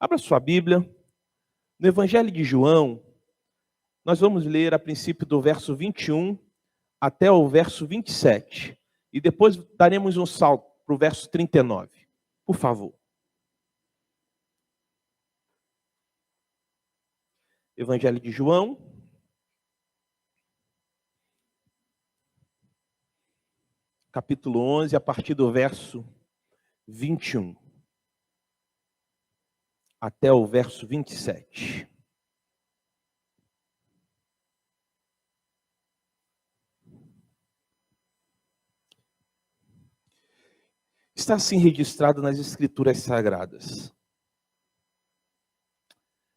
Abra sua Bíblia. No Evangelho de João, nós vamos ler a princípio do verso 21 até o verso 27. E depois daremos um salto para o verso 39. Por favor. Evangelho de João, capítulo 11, a partir do verso 21 até o verso 27. Está assim registrado nas Escrituras Sagradas.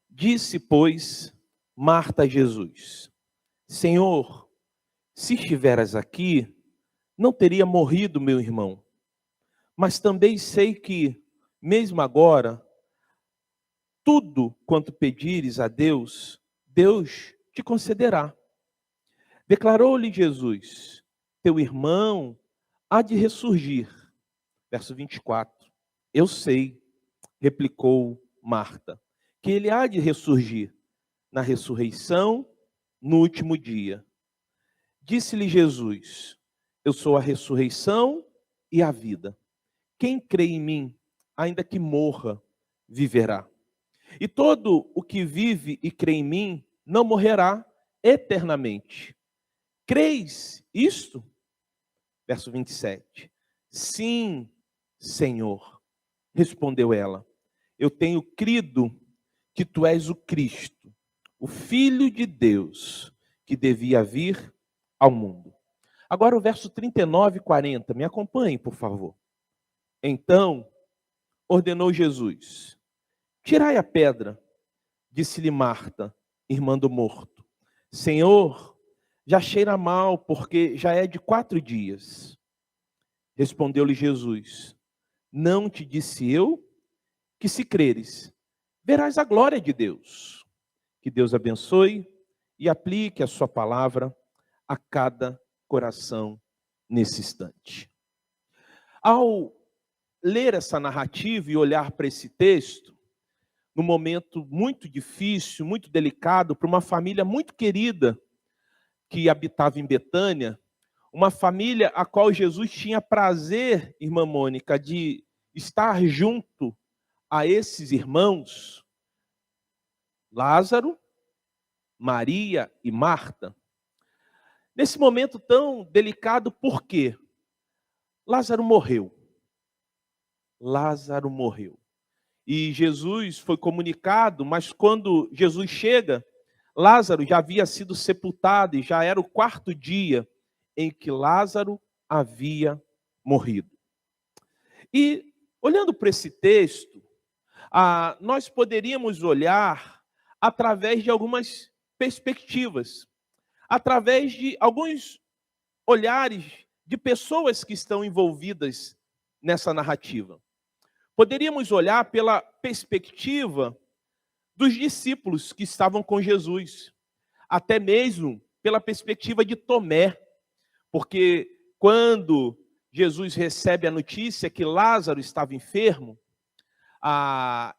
Disse, pois, Marta a Jesus: Senhor, se estiveras aqui, não teria morrido meu irmão. Mas também sei que, mesmo agora, tudo quanto pedires a Deus, Deus te concederá. Declarou-lhe Jesus: teu irmão há de ressurgir. Verso 24. Eu sei, replicou Marta, que ele há de ressurgir na ressurreição no último dia. Disse-lhe Jesus: eu sou a ressurreição e a vida. Quem crê em mim, ainda que morra, viverá. E todo o que vive e crê em mim, não morrerá eternamente. Creis isto? Verso 27. Sim, Senhor, respondeu ela. Eu tenho crido que tu és o Cristo, o Filho de Deus, que devia vir ao mundo. Agora o verso 39 e 40, me acompanhe, por favor. Então, ordenou Jesus: tirai a pedra. Disse-lhe Marta, irmã do morto: Senhor, já cheira mal, porque já é de 4 dias. Respondeu-lhe Jesus: não te disse eu que, se creres, verás a glória de Deus? Que Deus abençoe e aplique a sua palavra a cada coração nesse instante. Ao ler essa narrativa e olhar para esse texto, num momento muito difícil, muito delicado, para uma família muito querida que habitava em Betânia, uma família a qual Jesus tinha prazer, irmã Mônica, de estar junto a esses irmãos, Lázaro, Maria e Marta. Nesse momento tão delicado, por quê? Lázaro morreu. Lázaro morreu. E Jesus foi comunicado, mas quando Jesus chega, Lázaro já havia sido sepultado e já era o 4º dia em que Lázaro havia morrido. E, olhando para esse texto, nós poderíamos olhar através de algumas perspectivas, através de alguns olhares de pessoas que estão envolvidas nessa narrativa. Poderíamos olhar pela perspectiva dos discípulos que estavam com Jesus, até mesmo pela perspectiva de Tomé, porque quando Jesus recebe a notícia que Lázaro estava enfermo,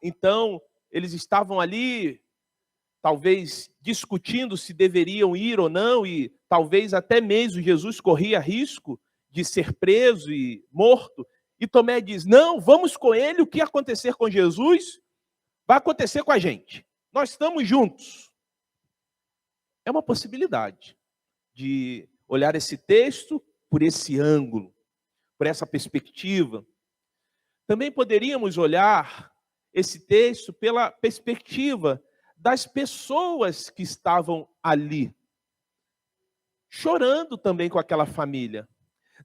então eles estavam ali, talvez discutindo se deveriam ir ou não, e talvez até mesmo Jesus corria risco de ser preso e morto. E Tomé diz: não, vamos com ele, o que acontecer com Jesus vai acontecer com a gente. Nós estamos juntos. É uma possibilidade de olhar esse texto por esse ângulo, por essa perspectiva. Também poderíamos olhar esse texto pela perspectiva das pessoas que estavam ali, chorando também com aquela família,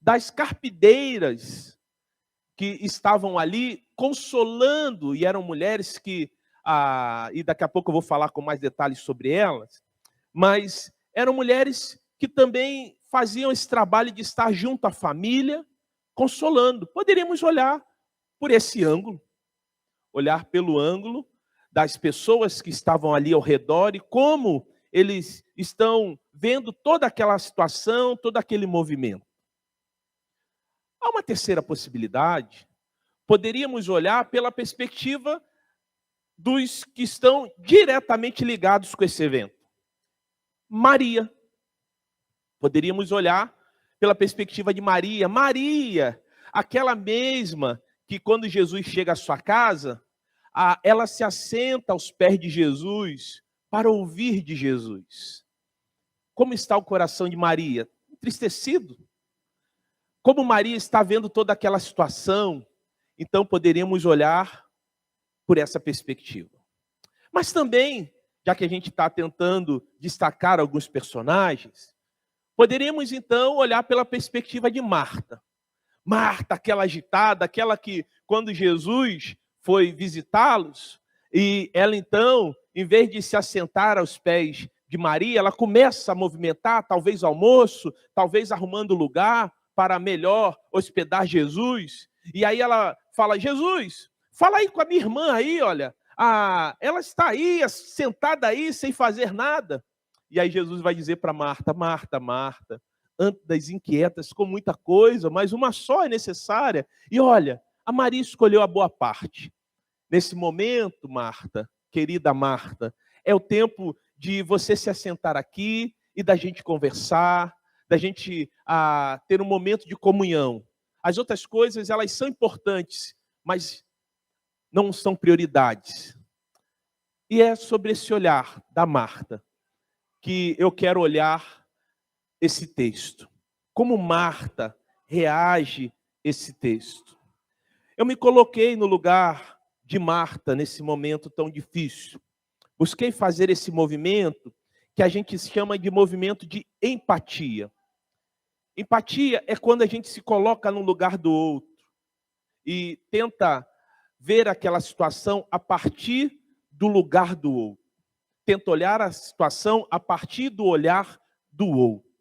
das carpideiras que estavam ali consolando, e eram mulheres que, e daqui a pouco eu vou falar com mais detalhes sobre elas, mas eram mulheres que também faziam esse trabalho de estar junto à família, consolando. Poderíamos olhar por esse ângulo, olhar pelo ângulo das pessoas que estavam ali ao redor e como eles estão vendo toda aquela situação, todo aquele movimento. Há uma terceira possibilidade. Poderíamos olhar pela perspectiva dos que estão diretamente ligados com esse evento. Maria. Poderíamos olhar pela perspectiva de Maria. Maria, aquela mesma que quando Jesus chega à sua casa, ela se assenta aos pés de Jesus para ouvir de Jesus. Como está o coração de Maria? Entristecido. Como Maria está vendo toda aquela situação, então poderíamos olhar por essa perspectiva. Mas também, já que a gente está tentando destacar alguns personagens, poderíamos então olhar pela perspectiva de Marta. Marta, aquela agitada, aquela que quando Jesus foi visitá-los, e ela então, em vez de se assentar aos pés de Maria, ela começa a movimentar, talvez almoço, talvez arrumando lugar para melhor hospedar Jesus. E aí ela fala: Jesus, fala aí com a minha irmã aí, olha, ela está aí, sentada aí, sem fazer nada. E aí Jesus vai dizer para Marta: Marta, Marta, andas inquietas com muita coisa, mas uma só é necessária. E olha, a Maria escolheu a boa parte. Nesse momento, Marta, querida Marta, é o tempo de você se assentar aqui e da gente conversar, da gente ter um momento de comunhão. As outras coisas, elas são importantes, mas não são prioridades. E é sobre esse olhar da Marta que eu quero olhar esse texto. Como Marta reage esse texto. Eu me coloquei no lugar de Marta nesse momento tão difícil. Busquei fazer esse movimento que a gente chama de movimento de empatia. Empatia é quando a gente se coloca no lugar do outro e tenta ver aquela situação a partir do lugar do outro. Tenta olhar a situação a partir do olhar do outro.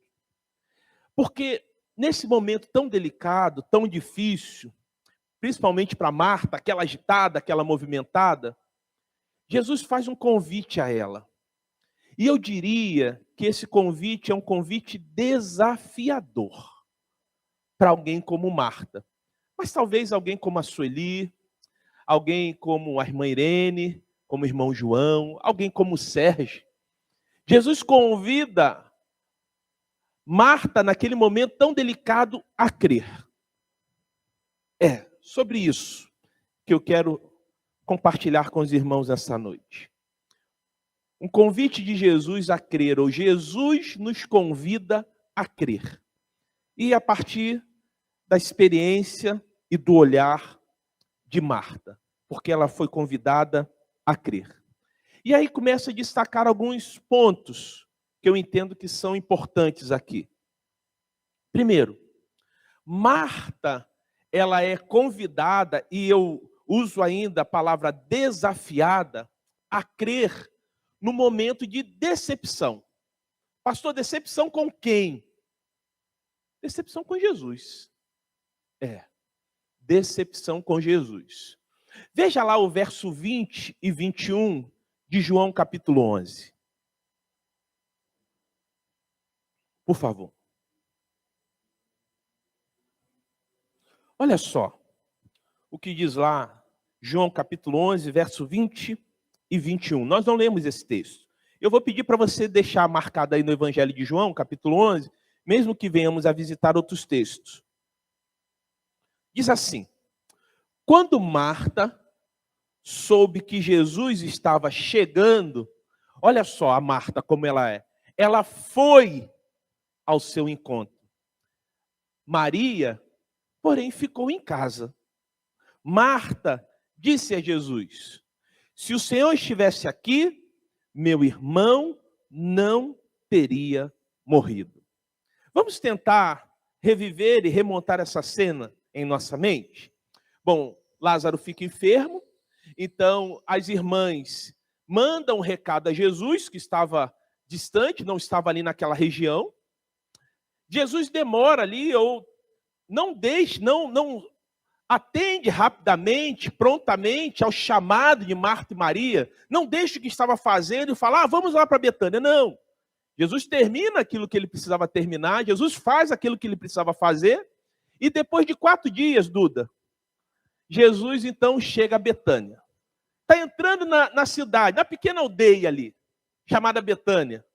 Porque nesse momento tão delicado, tão difícil, principalmente para Marta, aquela agitada, aquela movimentada, Jesus faz um convite a ela. E eu diria que esse convite é um convite desafiador para alguém como Marta. Mas talvez alguém como a Sueli, alguém como a irmã Irene, como o irmão João, alguém como o Sérgio. Jesus convida Marta, naquele momento tão delicado, a crer. É sobre isso que eu quero compartilhar com os irmãos essa noite. Um convite de Jesus a crer, ou Jesus nos convida a crer. E a partir da experiência e do olhar de Marta, porque ela foi convidada a crer. E aí começa a destacar alguns pontos que eu entendo que são importantes aqui. Primeiro, Marta, ela é convidada, e eu uso ainda a palavra desafiada, a crer no momento de decepção. Pastor, decepção com quem? Decepção com Jesus. Decepção com Jesus. Veja lá o verso 20 e 21 de João capítulo 11. Por favor. Olha só o que diz lá João capítulo 11, verso 20 e 21. Nós não lemos esse texto. Eu vou pedir para você deixar marcado aí no Evangelho de João, capítulo 11, mesmo que venhamos a visitar outros textos. Diz assim: quando Marta soube que Jesus estava chegando, olha só a Marta como ela é. Ela foi ao seu encontro. Maria, porém, ficou em casa. Marta disse a Jesus: se o Senhor estivesse aqui, meu irmão não teria morrido. Vamos tentar reviver e remontar essa cena em nossa mente? Bom, Lázaro fica enfermo, então as irmãs mandam um recado a Jesus, que estava distante, não estava ali naquela região. Jesus demora ali, ou não atende rapidamente, prontamente ao chamado de Marta e Maria. Não deixa o que estava fazendo e fala: vamos lá para Betânia. Não. Jesus termina aquilo que ele precisava terminar, Jesus faz aquilo que ele precisava fazer, e depois de 4 dias, Duda, Jesus então chega a Betânia. está entrando na cidade, na pequena aldeia ali, chamada Betânia.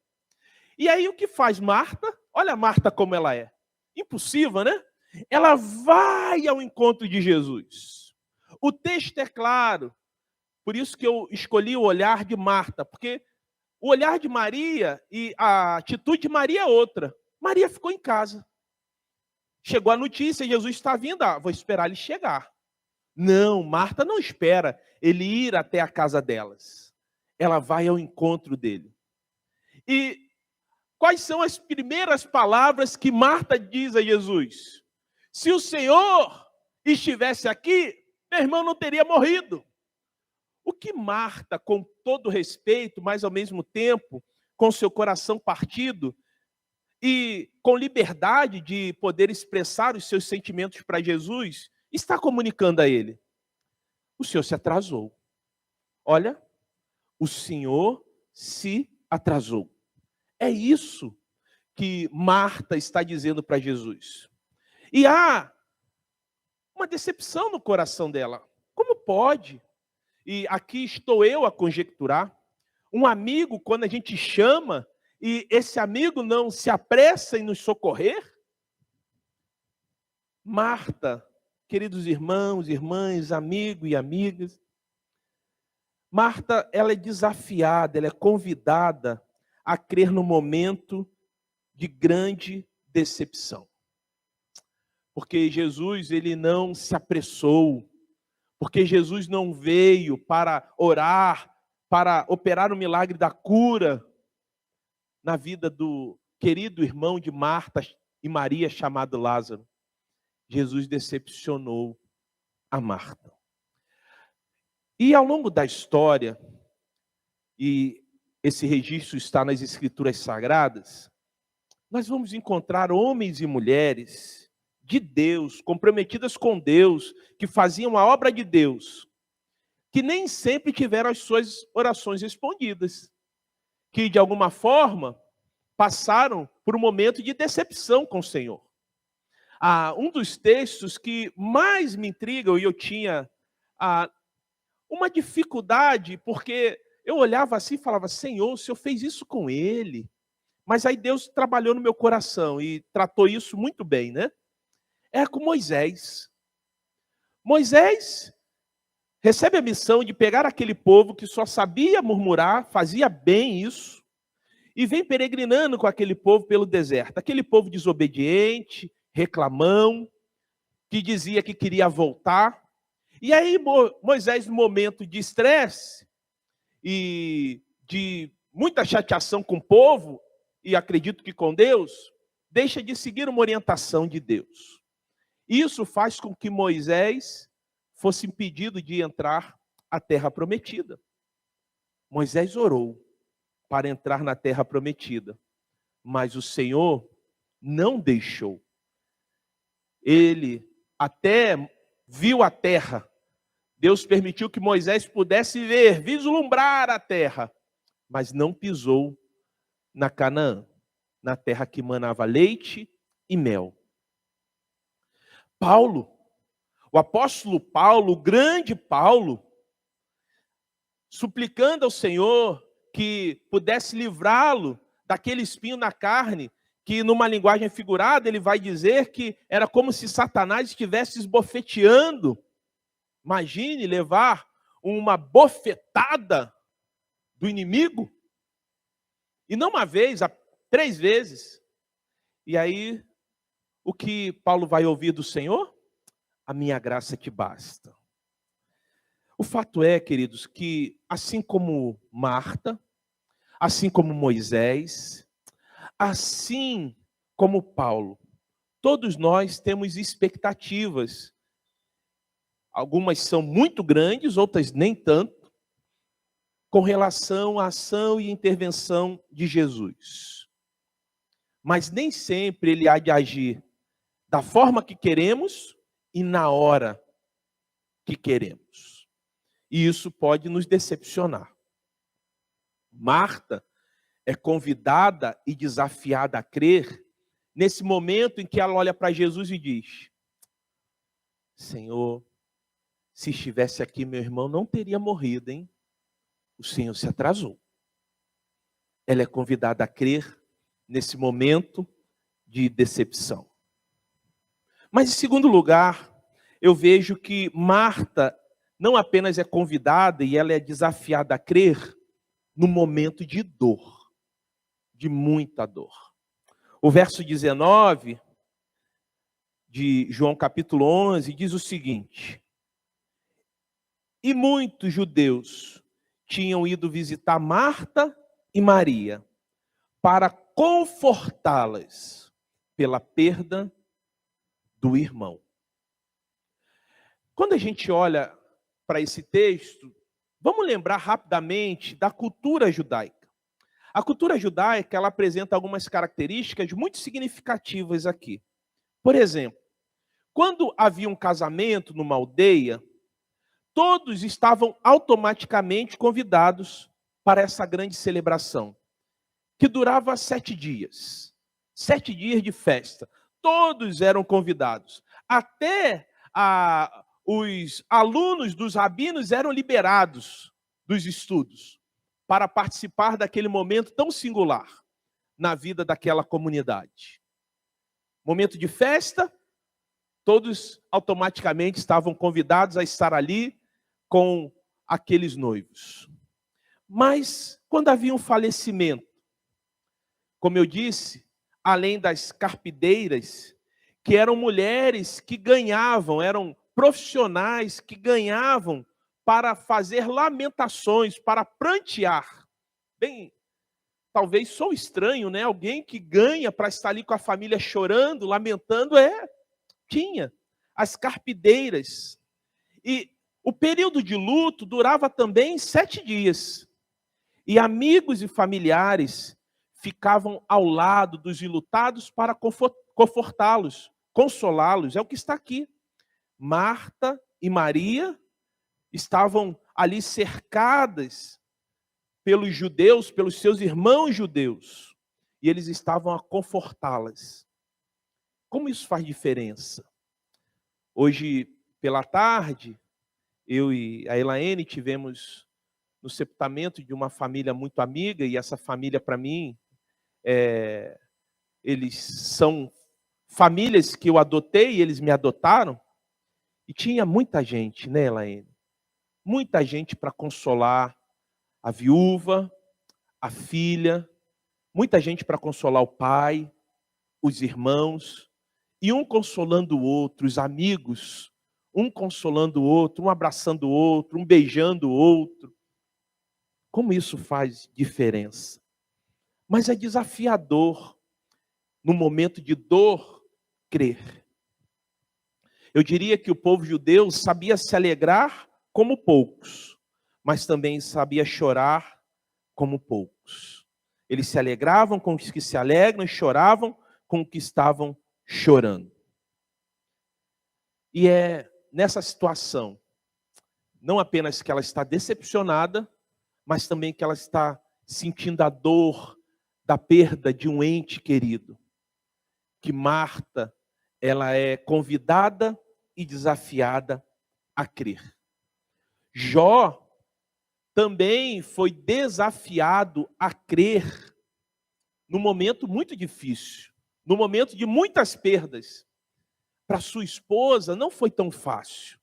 E aí o que faz Marta? Olha Marta como ela é. Impossível, né? Ela vai ao encontro de Jesus. O texto é claro. Por isso que eu escolhi o olhar de Marta, porque o olhar de Maria e a atitude de Maria é outra. Maria ficou em casa. Chegou a notícia, Jesus está vindo, vou esperar ele chegar. Não, Marta não espera ele ir até a casa delas. Ela vai ao encontro dele. E quais são as primeiras palavras que Marta diz a Jesus? Se o Senhor estivesse aqui, meu irmão não teria morrido. O que Marta, com todo respeito, mas ao mesmo tempo, com seu coração partido e com liberdade de poder expressar os seus sentimentos para Jesus, está comunicando a ele? O Senhor se atrasou. Olha, o Senhor se atrasou. É isso que Marta está dizendo para Jesus. E há uma decepção no coração dela. Como pode? E aqui estou eu a conjecturar. Um amigo, quando a gente chama, e esse amigo não se apressa em nos socorrer? Marta, queridos irmãos, irmãs, amigos e amigas, Marta, ela é desafiada, ela é convidada a crer no momento de grande decepção. Porque Jesus, ele não se apressou, porque Jesus não veio para orar, para operar o milagre da cura na vida do querido irmão de Marta e Maria, chamado Lázaro. Jesus decepcionou a Marta. E ao longo da história, e esse registro está nas Escrituras Sagradas, nós vamos encontrar homens e mulheres de Deus, comprometidas com Deus, que faziam a obra de Deus, que nem sempre tiveram as suas orações respondidas, que de alguma forma passaram por um momento de decepção com o Senhor. Um dos textos que mais me intrigam, e eu tinha uma dificuldade, porque eu olhava assim e falava, Senhor, o Senhor fez isso com ele. Mas aí Deus trabalhou no meu coração e tratou isso muito bem, né? É com Moisés. Moisés recebe a missão de pegar aquele povo que só sabia murmurar, fazia bem isso, e vem peregrinando com aquele povo pelo deserto. Aquele povo desobediente, reclamão, que dizia que queria voltar. E aí Moisés, no momento de estresse e de muita chateação com o povo, e acredito que com Deus, deixa de seguir uma orientação de Deus. Isso faz com que Moisés fosse impedido de entrar à terra prometida. Moisés orou para entrar na terra prometida, mas o Senhor não deixou. Ele até viu a terra. Deus permitiu que Moisés pudesse ver, vislumbrar a terra, mas não pisou na Canaã, na terra que manava leite e mel. Paulo, o apóstolo Paulo, o grande Paulo, suplicando ao Senhor que pudesse livrá-lo daquele espinho na carne, que numa linguagem figurada ele vai dizer que era como se Satanás estivesse esbofeteando. Imagine levar uma bofetada do inimigo, e não uma vez, 3 vezes. E aí, o que Paulo vai ouvir do Senhor? A minha graça te basta. O fato é, queridos, que assim como Marta, assim como Moisés, assim como Paulo, todos nós temos expectativas. Algumas são muito grandes, outras nem tanto, com relação à ação e intervenção de Jesus. Mas nem sempre ele há de agir da forma que queremos e na hora que queremos. E isso pode nos decepcionar. Marta é convidada e desafiada a crer nesse momento em que ela olha para Jesus e diz: Senhor, Se estivesse aqui, meu irmão não teria morrido, hein? O Senhor se atrasou. Ela é convidada a crer nesse momento de decepção. Mas, em segundo lugar, eu vejo que Marta não apenas é convidada e ela é desafiada a crer no momento de dor, de muita dor. O verso 19 de João capítulo 11 diz o seguinte: e muitos judeus tinham ido visitar Marta e Maria para confortá-las pela perda do irmão. Quando a gente olha para esse texto, vamos lembrar rapidamente da cultura judaica. A cultura judaica, ela apresenta algumas características muito significativas aqui. Por exemplo, quando havia um casamento numa aldeia, todos estavam automaticamente convidados para essa grande celebração, que durava 7 dias. 7 dias de festa. Todos eram convidados. Até os alunos dos rabinos eram liberados dos estudos para participar daquele momento tão singular na vida daquela comunidade. Momento de festa, todos automaticamente estavam convidados a estar ali com aqueles noivos. Mas quando havia um falecimento, como eu disse, além das carpideiras, que eram mulheres que ganhavam, eram profissionais que ganhavam para fazer lamentações, para prantear. Bem, talvez sou estranho, né? Alguém que ganha para estar ali com a família chorando, lamentando, tinha as carpideiras. E o período de luto durava também 7 dias. E amigos e familiares ficavam ao lado dos enlutados para confortá-los, consolá-los. É o que está aqui. Marta e Maria estavam ali cercadas pelos judeus, pelos seus irmãos judeus. E eles estavam a confortá-las. Como isso faz diferença? Hoje, pela tarde, eu e a Elaine tivemos no sepultamento de uma família muito amiga, e essa família, para mim, eles são famílias que eu adotei, e eles me adotaram, e tinha muita gente, né, Elaine? Muita gente para consolar a viúva, a filha, muita gente para consolar o pai, os irmãos, e um consolando o outro, os amigos, um consolando o outro, um abraçando o outro, um beijando o outro. Como isso faz diferença? Mas é desafiador, no momento de dor, crer. Eu diria que o povo judeu sabia se alegrar como poucos, mas também sabia chorar como poucos. Eles se alegravam com os que se alegram e choravam com os que estavam chorando. E é nessa situação, não apenas que ela está decepcionada, mas também que ela está sentindo a dor da perda de um ente querido, que Marta, ela é convidada e desafiada a crer. Jó também foi desafiado a crer num momento muito difícil, num momento de muitas perdas. Para sua esposa não foi tão fácil.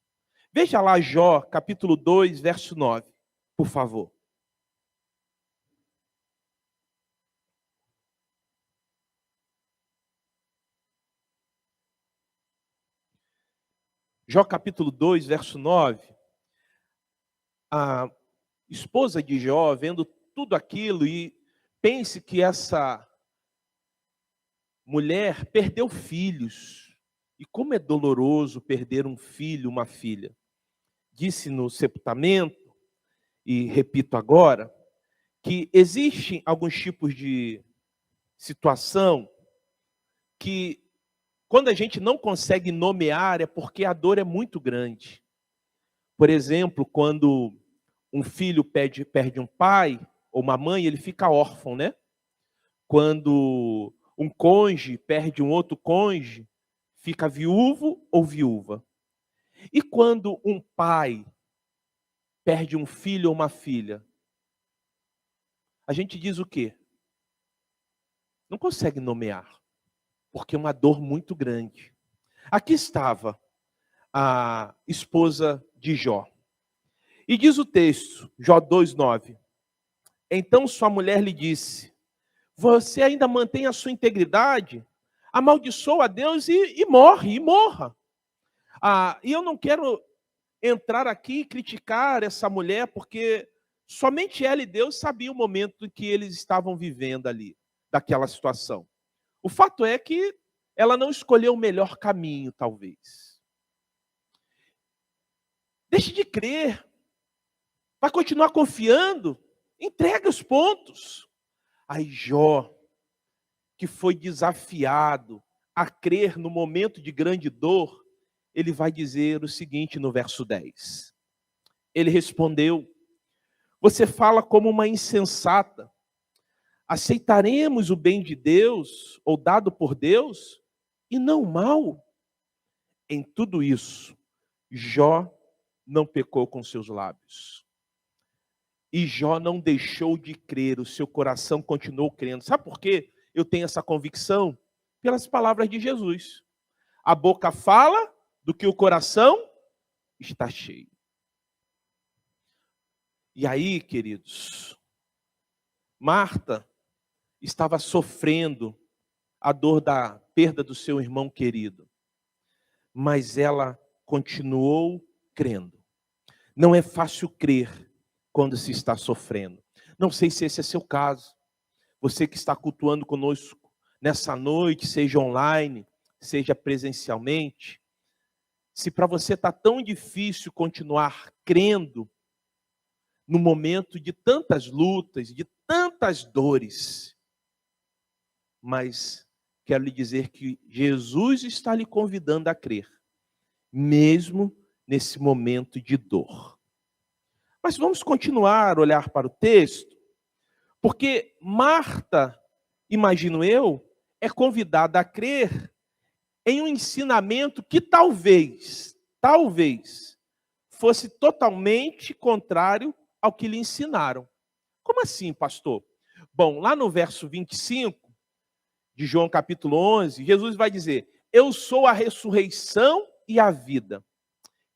Veja lá Jó, capítulo 2, verso 9, por favor. Jó capítulo 2, verso 9. A esposa de Jó, vendo tudo aquilo, e pense que essa mulher perdeu filhos. E como é doloroso perder um filho, uma filha. Disse no sepultamento, e repito agora, que existem alguns tipos de situação que, quando a gente não consegue nomear, é porque a dor é muito grande. Por exemplo, quando um filho perde um pai ou uma mãe, ele fica órfão, né? Quando um cônjuge perde um outro cônjuge, fica viúvo ou viúva. E quando um pai perde um filho ou uma filha, a gente diz o quê? Não consegue nomear, porque é uma dor muito grande. Aqui estava a esposa de Jó. E diz o texto, Jó 2:9. Então sua mulher lhe disse: você ainda mantém a sua integridade? Amaldiçoa a Deus e morre, e morra. E eu não quero entrar aqui e criticar essa mulher, porque somente ela e Deus sabiam o momento em que eles estavam vivendo ali, daquela situação. O fato é que ela não escolheu o melhor caminho, talvez. Deixe de crer. Vai continuar confiando? Entrega os pontos. Aí Jó, que foi desafiado a crer no momento de grande dor, ele vai dizer o seguinte no verso 10. Ele respondeu: você fala como uma insensata. Aceitaremos o bem de Deus, ou dado por Deus, e não o mal? Em tudo isso, Jó não pecou com seus lábios. E Jó não deixou de crer, o seu coração continuou crendo. Sabe por quê eu tenho essa convicção? Pelas palavras de Jesus. A boca fala do que o coração está cheio. E aí, queridos, Marta estava sofrendo a dor da perda do seu irmão querido, mas ela continuou crendo. Não é fácil crer quando se está sofrendo. Não sei se esse é seu caso. Você que está cultuando conosco nessa noite, seja online, seja presencialmente, se para você está tão difícil continuar crendo no momento de tantas lutas, de tantas dores, mas quero lhe dizer que Jesus está lhe convidando a crer, mesmo nesse momento de dor. Mas vamos continuar a olhar para o texto, porque Marta, imagino eu, é convidada a crer em um ensinamento que talvez, fosse totalmente contrário ao que lhe ensinaram. Como assim, pastor? Bom, lá no verso 25 de João capítulo 11, Jesus vai dizer: eu sou a ressurreição e a vida.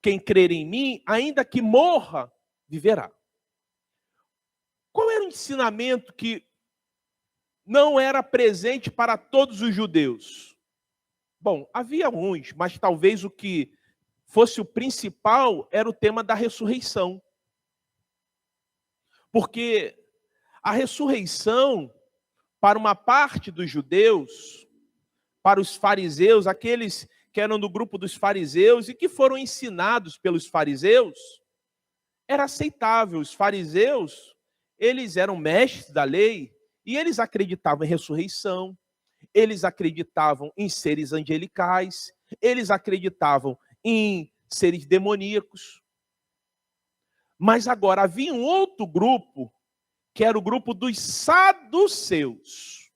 Quem crer em mim, ainda que morra, viverá. Qual era o ensinamento que não era presente para todos os judeus? Bom, havia uns, mas talvez o que fosse o principal era o tema da ressurreição. Porque a ressurreição, para uma parte dos judeus, para os fariseus, aqueles que eram do grupo dos fariseus e que foram ensinados pelos fariseus, era aceitável. Os fariseus, eles eram mestres da lei e eles acreditavam em ressurreição, eles acreditavam em seres angelicais, eles acreditavam em seres demoníacos. Mas agora havia um outro grupo, que era o grupo dos saduceus.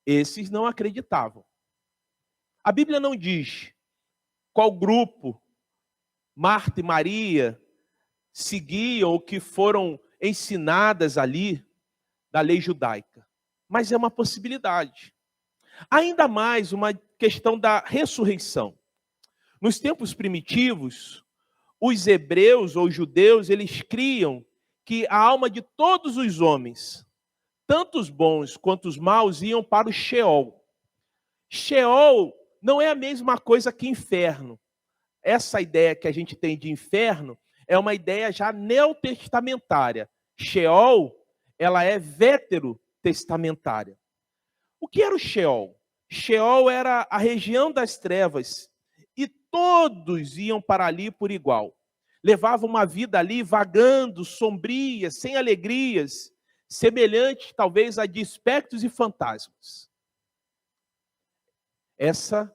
Esses não acreditavam. A Bíblia não diz qual grupo Marta e Maria seguiam ou que foram ensinadas ali da lei judaica. Mas é uma possibilidade. Ainda mais uma questão da ressurreição. Nos tempos primitivos, os hebreus ou judeus, eles criam que a alma de todos os homens, tanto os bons quanto os maus, iam para o Sheol. Sheol não é a mesma coisa que inferno. Essa ideia que a gente tem de inferno é uma ideia já neotestamentária. Sheol, ela é veterotestamentária. O que era o Sheol? Sheol era a região das trevas e todos iam para ali por igual. Levavam uma vida ali vagando, sombria, sem alegrias, semelhante talvez a de espectros e fantasmas. Essa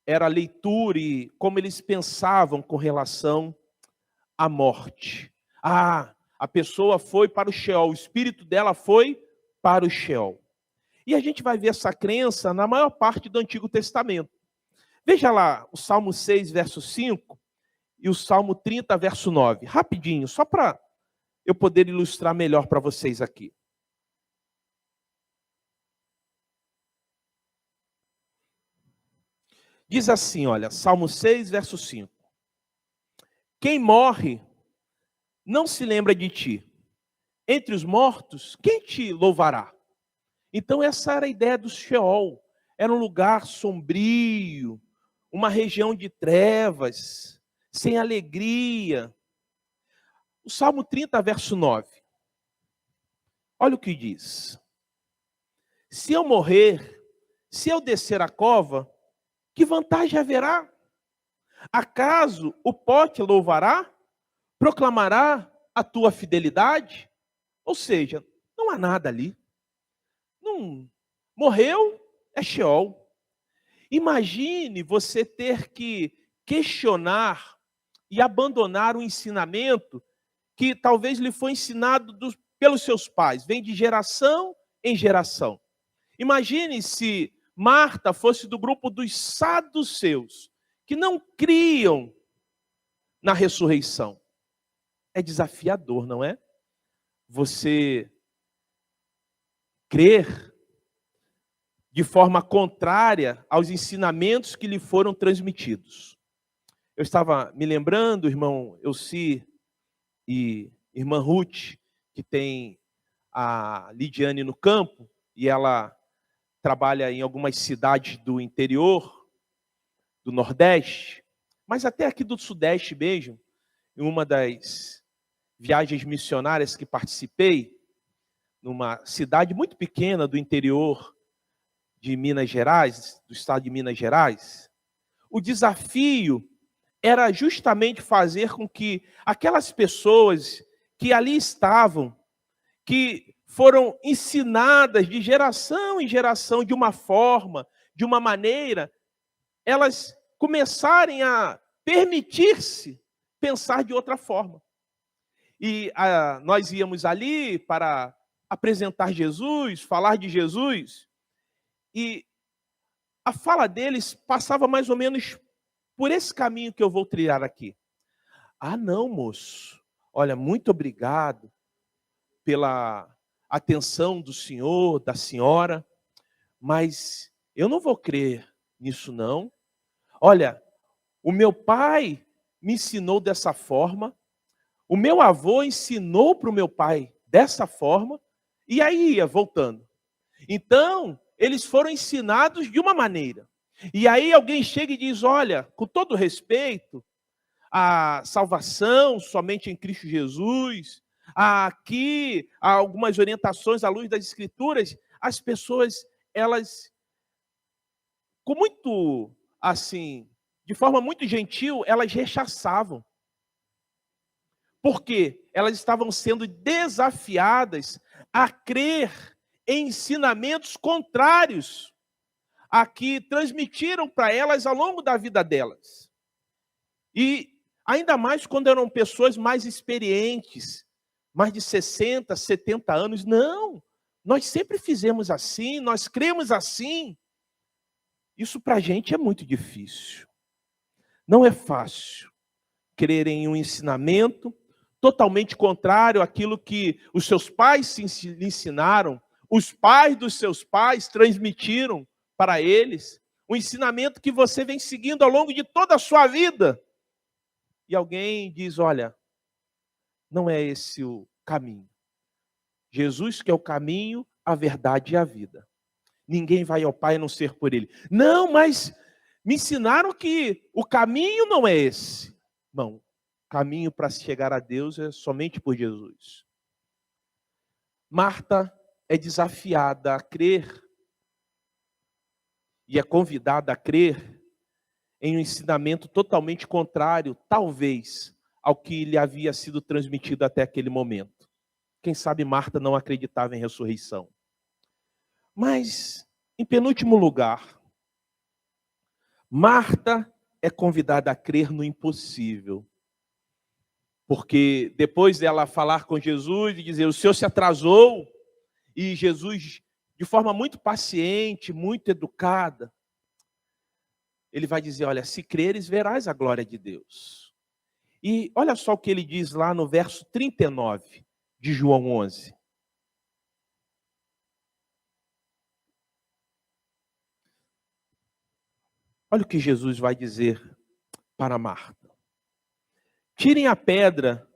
era a leitura e como eles pensavam com relação à morte. A pessoa foi para o Sheol, o espírito dela foi para o Sheol. E a gente vai ver essa crença na maior parte do Antigo Testamento. Veja lá o Salmo 6, verso 5 e o Salmo 30, verso 9. Rapidinho, só para eu poder ilustrar melhor para vocês aqui. Diz assim, olha, Salmo 6, verso 5. Quem morre não se lembra de ti. Entre os mortos, quem te louvará? Então essa era a ideia do Sheol. Era um lugar sombrio, uma região de trevas, sem alegria. O Salmo 30, verso 9. Olha o que diz. Se eu morrer, se eu descer a cova, que vantagem haverá? Acaso o pó te louvará? Proclamará a tua fidelidade? Ou seja, não há nada ali. Não morreu, é Sheol. Imagine você ter que questionar e abandonar um ensinamento que talvez lhe foi ensinado pelos seus pais, vem de geração em geração. Imagine se Marta fosse do grupo dos saduceus, que não criam na ressurreição. É desafiador, não é? Você crer de forma contrária aos ensinamentos que lhe foram transmitidos. Eu estava me lembrando, irmão Elci e irmã Ruth, que tem a Lidiane no campo, e ela trabalha em algumas cidades do interior, do Nordeste, mas até aqui do Sudeste mesmo, em uma das viagens missionárias que participei, numa cidade muito pequena do interior de Minas Gerais, do estado de Minas Gerais, o desafio era justamente fazer com que aquelas pessoas que ali estavam, que foram ensinadas de geração em geração de uma forma, de uma maneira, elas começarem a permitir-se pensar de outra forma. E nós íamos ali para apresentar Jesus, falar de Jesus, e a fala deles passava mais ou menos por esse caminho que eu vou trilhar aqui. Ah, não, moço. Olha, muito obrigado pela atenção do senhor, da senhora, mas eu não vou crer nisso, não. Olha, o meu pai me ensinou dessa forma, o meu avô ensinou para o meu pai dessa forma, e aí ia voltando. Então, eles foram ensinados de uma maneira. E aí alguém chega e diz, olha, com todo respeito, a salvação somente em Cristo Jesus, aqui há algumas orientações à luz das Escrituras, as pessoas, elas, com muito, assim, de forma muito gentil, elas rechaçavam. Porque elas estavam sendo desafiadas a crer em ensinamentos contrários a que transmitiram para elas ao longo da vida delas. E ainda mais quando eram pessoas mais experientes, mais de 60, 70 anos. Não, nós sempre fizemos assim, nós cremos assim. Isso para a gente é muito difícil. Não é fácil crer em um ensinamento totalmente contrário àquilo que os seus pais lhe ensinaram, os pais dos seus pais transmitiram para eles, um ensinamento que você vem seguindo ao longo de toda a sua vida. E alguém diz, olha, não é esse o caminho. Jesus que é o caminho, a verdade e a vida. Ninguém vai ao Pai a não ser por Ele. Não, mas me ensinaram que o caminho não é esse. Não, o caminho para chegar a Deus é somente por Jesus. Marta é desafiada a crer e é convidada a crer em um ensinamento totalmente contrário, talvez, ao que lhe havia sido transmitido até aquele momento. Quem sabe Marta não acreditava em ressurreição. Mas, em penúltimo lugar, Marta é convidada a crer no impossível. Porque depois dela falar com Jesus e dizer, o Senhor se atrasou, e Jesus, de forma muito paciente, muito educada, ele vai dizer, olha, se creres, verás a glória de Deus. E olha só o que ele diz lá no verso 39 de João 11. Olha o que Jesus vai dizer para Marta. Tirem a pedra,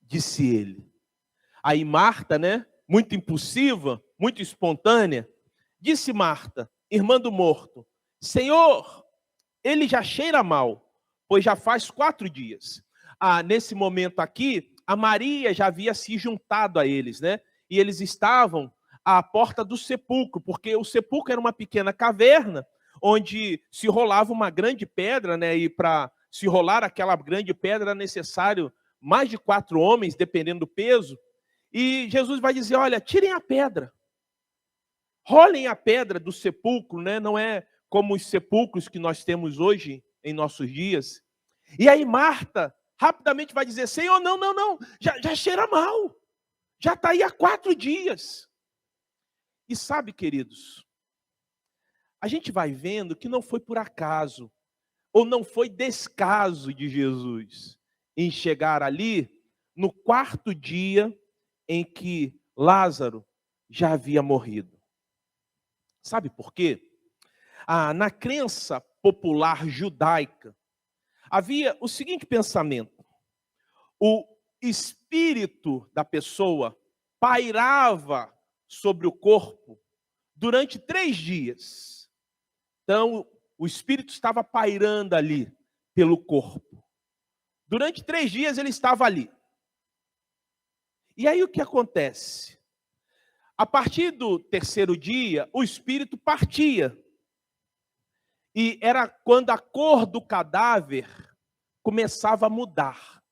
disse ele. Aí Marta, né, muito impulsiva, muito espontânea, disse Marta, irmã do morto, Senhor, ele já cheira mal, pois já faz 4 dias. Nesse momento aqui, a Maria já havia se juntado a eles, né? E eles estavam à porta do sepulcro, porque o sepulcro era uma pequena caverna, onde se rolava uma grande pedra, né? E para se rolar aquela grande pedra era necessário mais de 4 homens, dependendo do peso. E Jesus vai dizer, olha, tirem a pedra. Rolem a pedra do sepulcro, né? Não é como os sepulcros que nós temos hoje em nossos dias. E aí Marta rapidamente vai dizer, Senhor, não, já cheira mal. Já está aí há 4 dias. E sabe, queridos, a gente vai vendo que não foi por acaso, ou não foi descaso de Jesus em chegar ali no 4º dia em que Lázaro já havia morrido. Sabe por quê? Na crença popular judaica, havia o seguinte pensamento: o espírito da pessoa pairava sobre o corpo durante 3 dias. Então, o espírito estava pairando ali pelo corpo. Durante 3 dias ele estava ali. E aí o que acontece? A partir do 3º dia, o espírito partia. E era quando a cor do cadáver começava a mudar.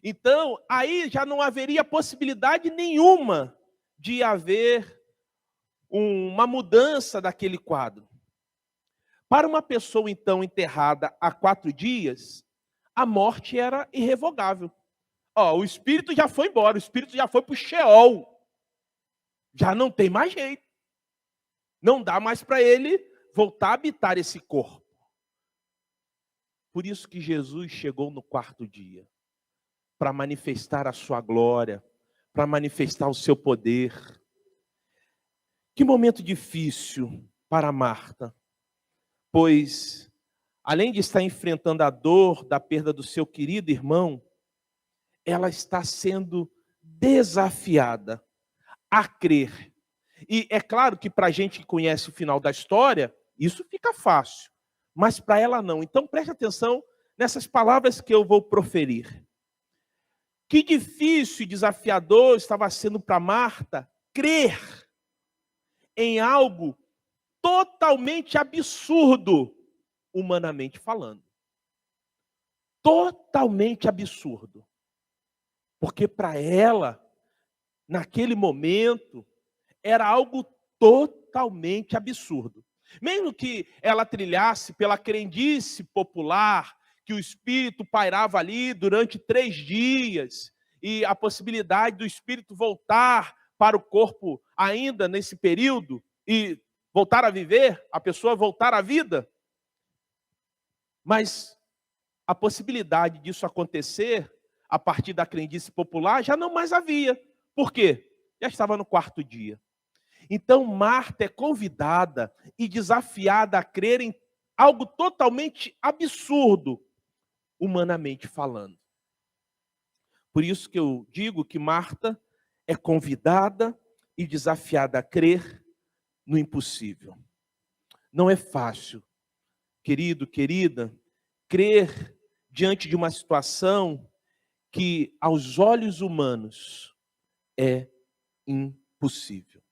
Então, aí já não haveria possibilidade nenhuma de haver uma mudança daquele quadro. Para uma pessoa, então, enterrada há 4 dias, a morte era irrevogável. O espírito já foi embora, o espírito já foi para o Sheol. Já não tem mais jeito. Não dá mais para ele voltar a habitar esse corpo. Por isso que Jesus chegou no 4º dia, para manifestar a sua glória, para manifestar o seu poder. Que momento difícil para Marta, pois, além de estar enfrentando a dor da perda do seu querido irmão, ela está sendo desafiada a crer. E é claro que para a gente que conhece o final da história, isso fica fácil, mas para ela não. Então preste atenção nessas palavras que eu vou proferir. Que difícil e desafiador estava sendo para Marta crer em algo totalmente absurdo, humanamente falando. Totalmente absurdo. Porque para ela, naquele momento, era algo totalmente absurdo. Mesmo que ela trilhasse pela crendice popular, que o espírito pairava ali durante 3 dias, e a possibilidade do espírito voltar para o corpo ainda nesse período, e voltar a viver, a pessoa voltar à vida. Mas a possibilidade disso acontecer, a partir da crendice popular, já não mais havia. Por quê? Já estava no 4º dia. Então Marta é convidada e desafiada a crer em algo totalmente absurdo, humanamente falando. Por isso que eu digo que Marta é convidada e desafiada a crer no impossível. Não é fácil, querido, querida, crer diante de uma situação que aos olhos humanos é impossível.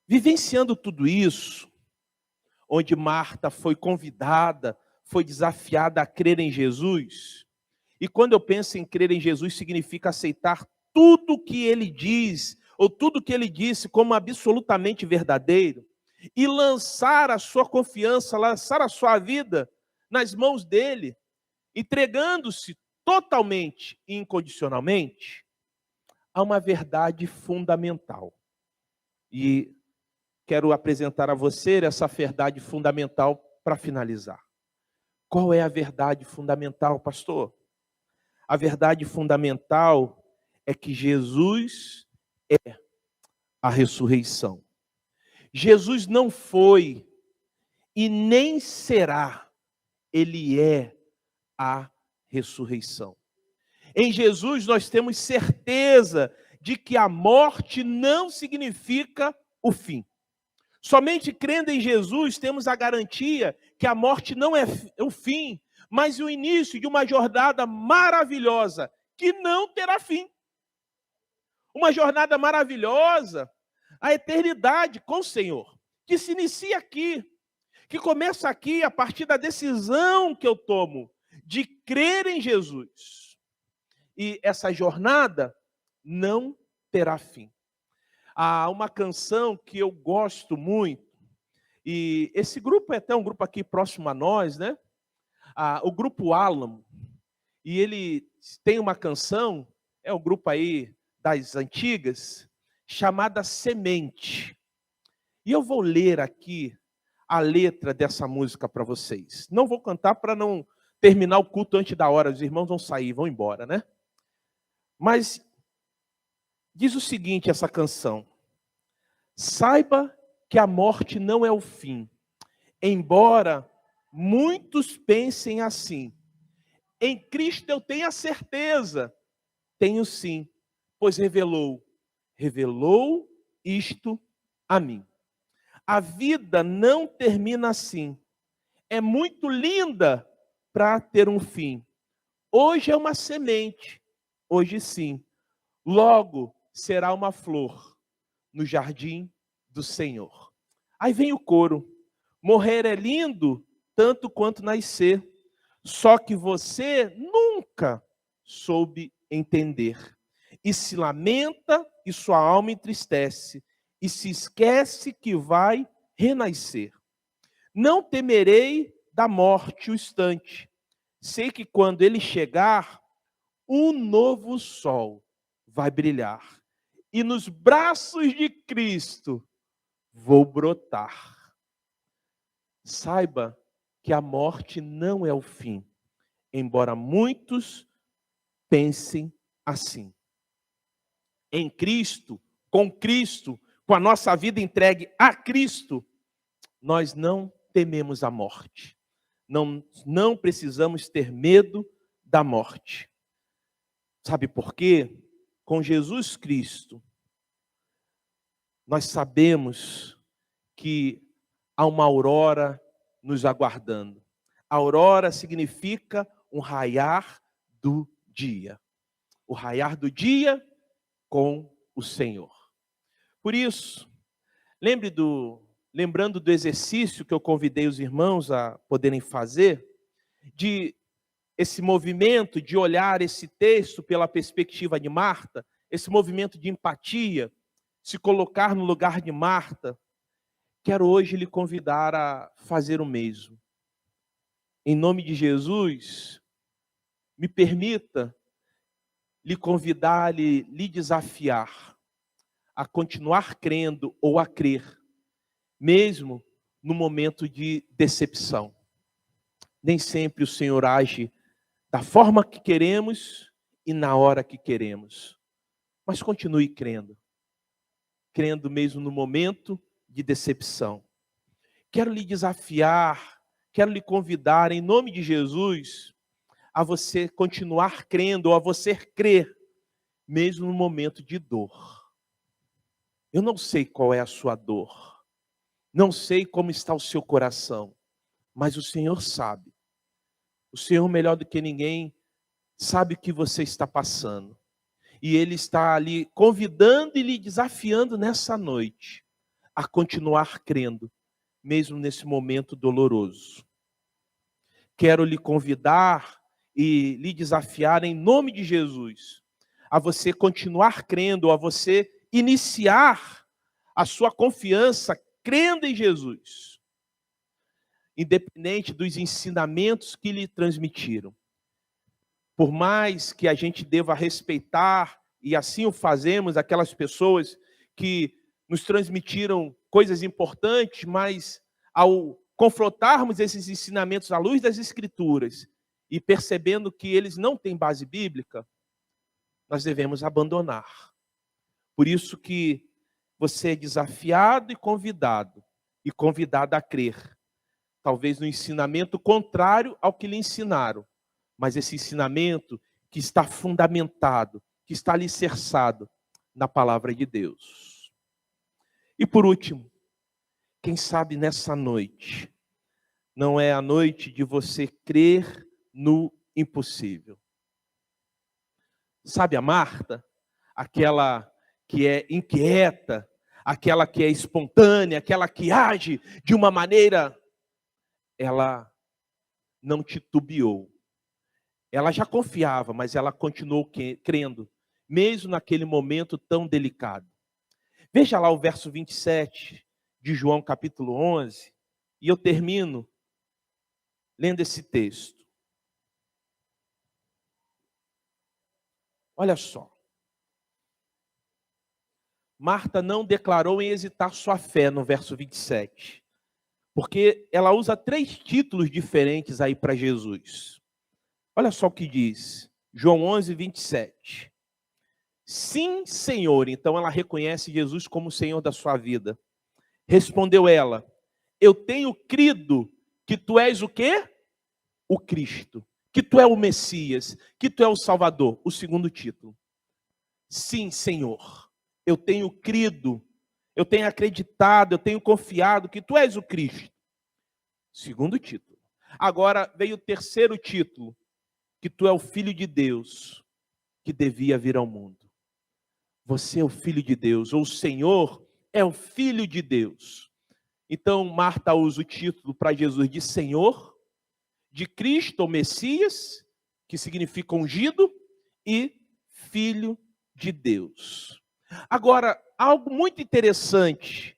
Vivenciando tudo isso, onde Marta foi convidada, foi desafiada a crer em Jesus, e quando eu penso em crer em Jesus, significa aceitar tudo o que ele diz, ou tudo o que ele disse como absolutamente verdadeiro, e lançar a sua confiança, lançar a sua vida nas mãos dele, entregando-se totalmente e incondicionalmente a uma verdade fundamental. E quero apresentar a você essa verdade fundamental para finalizar. Qual é a verdade fundamental, pastor? A verdade fundamental é que Jesus é a ressurreição. Jesus não foi e nem será, ele é a ressurreição. Em Jesus nós temos certeza de que a morte não significa o fim. Somente crendo em Jesus temos a garantia que a morte não é o fim, mas o início de uma jornada maravilhosa que não terá fim. Uma jornada maravilhosa, a eternidade com o Senhor, que se inicia aqui, que começa aqui a partir da decisão que eu tomo de crer em Jesus. E essa jornada não terá fim. Há uma canção que eu gosto muito, e esse grupo é até um grupo aqui próximo a nós, né? O grupo Álamo, e ele tem uma canção, é um grupo aí das antigas, chamada Semente. E eu vou ler aqui a letra dessa música para vocês. Não vou cantar para não terminar o culto antes da hora, os irmãos vão sair, vão embora, né? Mas diz o seguinte essa canção: saiba que a morte não é o fim, embora muitos pensem assim. Em Cristo eu tenho a certeza, tenho sim, pois revelou isto a mim. A vida não termina assim, é muito linda para ter um fim. Hoje é uma semente, hoje sim, logo será uma flor no jardim do Senhor. Aí vem o coro: morrer é lindo tanto quanto nascer, só que você nunca soube entender. E se lamenta e sua alma entristece, e se esquece que vai renascer. Não temerei da morte o instante. Sei que quando ele chegar, um novo sol vai brilhar. E nos braços de Cristo vou brotar. Saiba que a morte não é o fim, embora muitos pensem assim. Em Cristo, com a nossa vida entregue a Cristo, nós não tememos a morte. Não precisamos ter medo da morte. Sabe por quê? Com Jesus Cristo, nós sabemos que há uma aurora nos aguardando. A aurora significa um raiar do dia. O raiar do dia com o Senhor. Por isso, lembrando do exercício que eu convidei os irmãos a poderem fazer, de esse movimento de olhar esse texto pela perspectiva de Marta, esse movimento de empatia, se colocar no lugar de Marta, quero hoje lhe convidar a fazer o mesmo. Em nome de Jesus, me permita lhe convidar, lhe desafiar a continuar crendo ou a crer, mesmo no momento de decepção. Nem sempre o Senhor age da forma que queremos e na hora que queremos. Mas continue crendo mesmo no momento de decepção. Quero lhe desafiar, quero lhe convidar, em nome de Jesus, a você continuar crendo, ou a você crer, mesmo no momento de dor. Eu não sei qual é a sua dor, não sei como está o seu coração, mas o Senhor sabe. O Senhor, melhor do que ninguém, sabe o que você está passando. E Ele está ali convidando e lhe desafiando nessa noite a continuar crendo, mesmo nesse momento doloroso. Quero lhe convidar e lhe desafiar em nome de Jesus a você continuar crendo, a você iniciar a sua confiança crendo em Jesus, independente dos ensinamentos que lhe transmitiram. Por mais que a gente deva respeitar, e assim o fazemos, aquelas pessoas que nos transmitiram coisas importantes, mas ao confrontarmos esses ensinamentos à luz das Escrituras e percebendo que eles não têm base bíblica, nós devemos abandonar. Por isso que você é desafiado e convidado a crer. Talvez no ensinamento contrário ao que lhe ensinaram, mas esse ensinamento que está fundamentado, que está alicerçado na palavra de Deus. E por último, quem sabe nessa noite, não é a noite de você crer no impossível. Sabe a Marta? Aquela que é inquieta, aquela que é espontânea, aquela que age de uma maneira, ela não titubeou. Ela já confiava, mas ela continuou crendo, mesmo naquele momento tão delicado. Veja lá o verso 27 de João capítulo 11, e eu termino lendo esse texto. Olha só. Marta não declarou em hesitar sua fé no verso 27, porque ela usa 3 títulos diferentes aí para Jesus. Olha só o que diz, João 11, 27. Sim, Senhor. Então ela reconhece Jesus como o Senhor da sua vida. Respondeu ela, eu tenho crido que tu és o quê? O Cristo, que tu é o Messias, que tu é o Salvador. O segundo título. Sim, Senhor. Eu tenho crido, eu tenho acreditado, eu tenho confiado que tu és o Cristo. Segundo título. Agora veio o terceiro título, que tu é o Filho de Deus, que devia vir ao mundo. Você é o Filho de Deus, ou o Senhor é o Filho de Deus. Então Marta usa o título para Jesus de Senhor, de Cristo ou Messias, que significa ungido, e Filho de Deus. Agora, algo muito interessante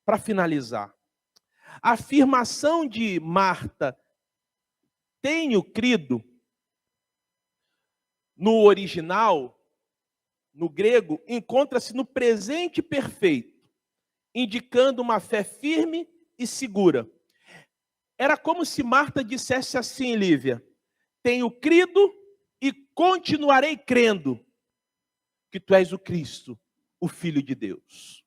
para finalizar. A afirmação de Marta, tenho crido, no original, no grego, encontra-se no presente perfeito, indicando uma fé firme e segura. Era como se Marta dissesse assim, Lívia, tenho crido e continuarei crendo que tu és o Cristo, o Filho de Deus.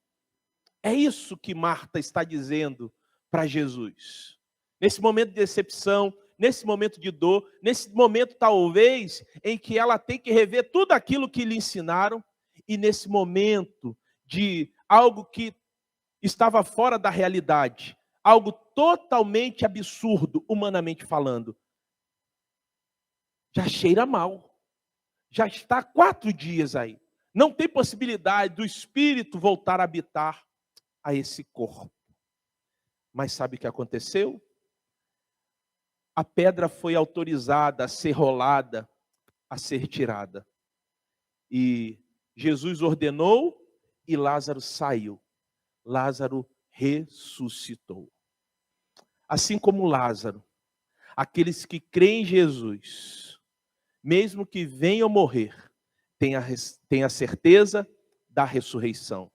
É isso que Marta está dizendo para Jesus. Nesse momento de decepção, nesse momento de dor, nesse momento talvez em que ela tem que rever tudo aquilo que lhe ensinaram, e nesse momento de algo que estava fora da realidade, algo totalmente absurdo, humanamente falando. Já cheira mal, já está 4 dias aí. Não tem possibilidade do Espírito voltar a habitar a esse corpo. Mas sabe o que aconteceu? A pedra foi autorizada a ser rolada, a ser tirada. E Jesus ordenou e Lázaro saiu. Lázaro ressuscitou. Assim como Lázaro, aqueles que creem em Jesus, mesmo que venham morrer, têm a certeza da ressurreição.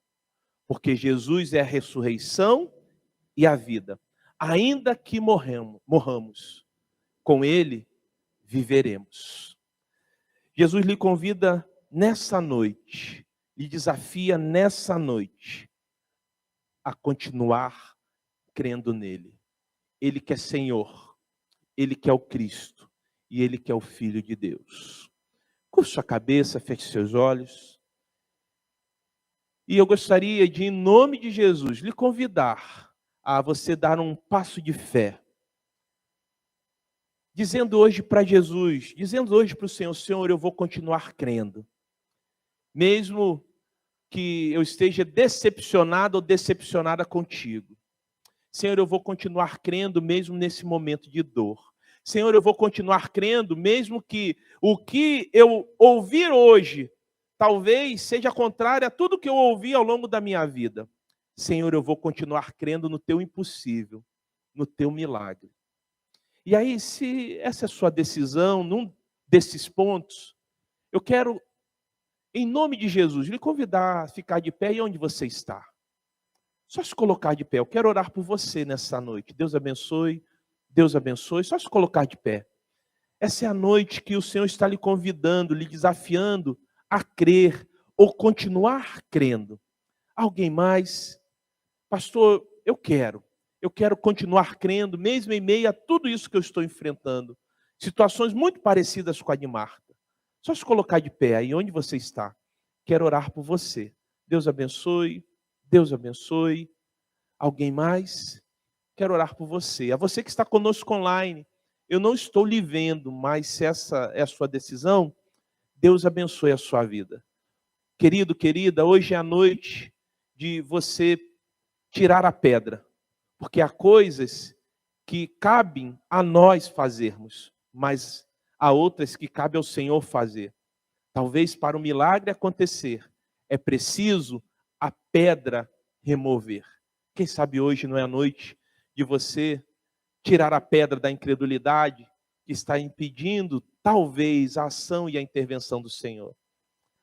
Porque Jesus é a ressurreição e a vida. Ainda que morramos, com Ele viveremos. Jesus lhe convida nessa noite, lhe desafia nessa noite a continuar crendo nele. Ele que é Senhor, Ele que é o Cristo e Ele que é o Filho de Deus. Curva sua cabeça, feche seus olhos. E eu gostaria de, em nome de Jesus, lhe convidar a você dar um passo de fé. Dizendo hoje para Jesus, dizendo hoje para o Senhor, Senhor, eu vou continuar crendo. Mesmo que eu esteja decepcionado ou decepcionada contigo. Senhor, eu vou continuar crendo mesmo nesse momento de dor. Senhor, eu vou continuar crendo mesmo que o que eu ouvir hoje talvez seja contrário a tudo que eu ouvi ao longo da minha vida. Senhor, eu vou continuar crendo no teu impossível, no teu milagre. E aí, se essa é a sua decisão, num desses pontos, eu quero, em nome de Jesus, lhe convidar a ficar de pé e onde você está. Só se colocar de pé. Eu quero orar por você nessa noite. Deus abençoe, Deus abençoe. Só se colocar de pé. Essa é a noite que o Senhor está lhe convidando, lhe desafiando a crer ou continuar crendo. Alguém mais? Pastor, eu quero continuar crendo, mesmo em meio a tudo isso que eu estou enfrentando. Situações muito parecidas com a de Marta. Só se colocar de pé aí onde você está. Quero orar por você. Deus abençoe, Deus abençoe. Alguém mais? Quero orar por você. A você que está conosco online, eu não estou lhe vendo, mas se essa é a sua decisão, Deus abençoe a sua vida. Querido, querida, hoje é a noite de você tirar a pedra, porque há coisas que cabem a nós fazermos, mas há outras que cabe ao Senhor fazer. Talvez para o milagre acontecer, é preciso a pedra remover. Quem sabe hoje não é a noite de você tirar a pedra da incredulidade que está impedindo, talvez, a ação e a intervenção do Senhor.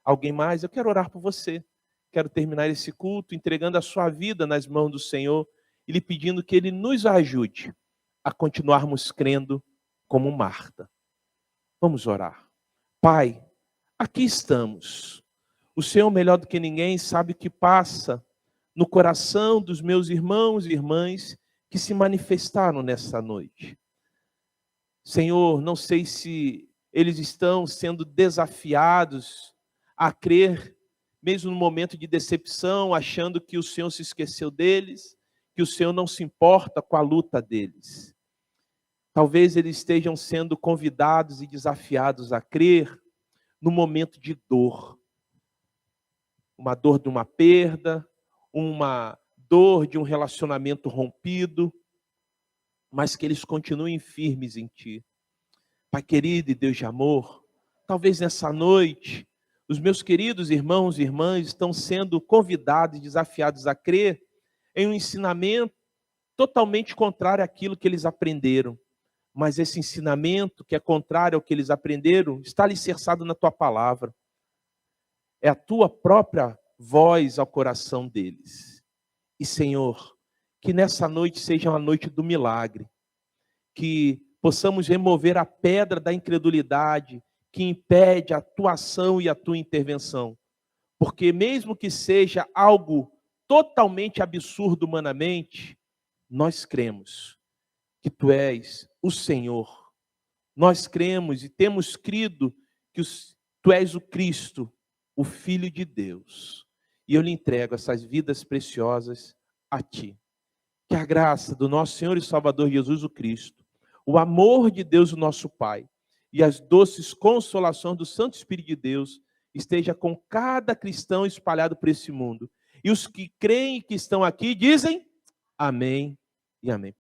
Alguém mais? Eu quero orar por você. Quero terminar esse culto entregando a sua vida nas mãos do Senhor e lhe pedindo que Ele nos ajude a continuarmos crendo como Marta. Vamos orar. Pai, aqui estamos. O Senhor, melhor do que ninguém, sabe o que passa no coração dos meus irmãos e irmãs que se manifestaram nessa noite. Senhor, não sei se eles estão sendo desafiados a crer, mesmo no momento de decepção, achando que o Senhor se esqueceu deles, que o Senhor não se importa com a luta deles. Talvez eles estejam sendo convidados e desafiados a crer no momento de dor. Uma dor de uma perda, uma dor de um relacionamento rompido, mas que eles continuem firmes em Ti. Pai querido e Deus de amor, talvez nessa noite, os meus queridos irmãos e irmãs estão sendo convidados e desafiados a crer em um ensinamento totalmente contrário àquilo que eles aprenderam. Mas esse ensinamento, que é contrário ao que eles aprenderam, está alicerçado na Tua palavra. É a Tua própria voz ao coração deles. E, Senhor, que nessa noite seja uma noite do milagre, que possamos remover a pedra da incredulidade que impede a Tua ação e a Tua intervenção. Porque mesmo que seja algo totalmente absurdo humanamente, nós cremos que Tu és o Senhor. Nós cremos e temos crido que Tu és o Cristo, o Filho de Deus. E eu lhe entrego essas vidas preciosas a Ti. Que a graça do nosso Senhor e Salvador Jesus o Cristo, o amor de Deus, o nosso Pai, e as doces consolações do Santo Espírito de Deus esteja com cada cristão espalhado por esse mundo. E os que creem que estão aqui dizem amém e amém.